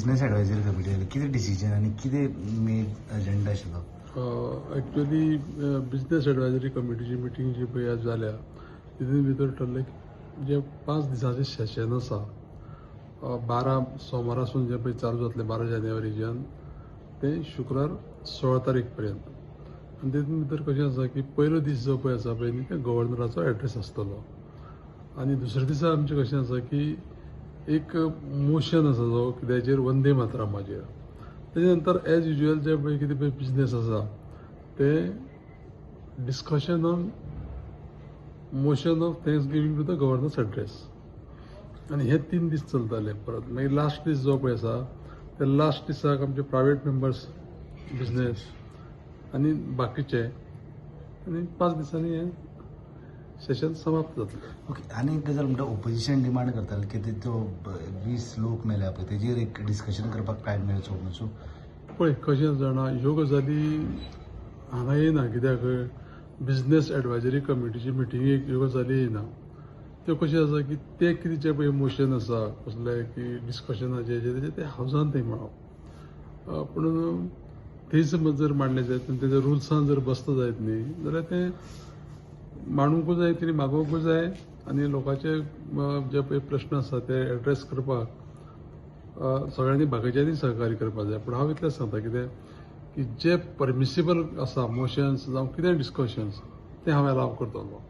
Business एडवायझरी committee किती decision आणि किती मेन एजेंडा आशिल्लो? एक्चुअली बिझनेस एडवायझरी कमिटीची मिटींग जी पळय आज जाल्या तितून भितर ठरलें की जे 5 दिसांचें सेशन आसा 12 सोमारासून जे पळय चालू जातलें 12 जानेवारीच्यान तें शुक्रार 16 तारीख पर्यंत. आनी तितून भितर कशें आसा की पयलो दीस जो पळय आसा पळय न्ही ते गव्हर्नराचो एड्रेस आसतलो आनी दुसरे दिसा आमचें कशें आसा की एक मोशन आसा जो कित्याचेर वंदे मातरमाचेर. तेजे नंतर एज युजल जे पळय कितें पळय बिझनेस आसा ते discussion on motion of thanks giving to the governor's address आनी हे 3 दीस चलताले. परत मागीर लास्ट दीस जो पळय आसा ते लास्ट दिसाक आमचे प्रायवेट मेंबर्स बिझनेस आनी बाकीचे आनी 5 दिसांनी हे सेशन समाप्त जातलें. ओके. आनी एक गजाल म्हणटा ओपोजिशन डिमांड करताले की ते तो 20 लोक मेल्या पळय तेजेर एक डिस्कशन करपाक टायम मेळचो म्हणून. सो पळय कशें जाणा ह्यो गजाली हांगा येना कित्याक बिझनेस एडवायझरी कमिटीची मिटिंगेक ह्यो गजाली येना. त्यो कशें आसा की ते कितें जे पळय मोशन आसा कसले की डिस्कशनाचे तेजे ते हावजान थंय मांडप. पूण थंय समज जर मांडले जायत आनी तेज्या रुल्सान जर बसता जायत न्ही जाल्यार ते मांडूंकूय जाय तरी मागोवंकूय जाय आनी लोकांचे जे पळय प्रश्न आसा ते एड्रेस करपाक सगळ्यांनी बाकीच्यांनी सहकार्य करपाक जाय. पूण हांव इतलेंच सांगता कितें की जे परमिसिबल आसा मोशन्स जावं कितें डिस्कशन्स ते हांव अलाव करतलो.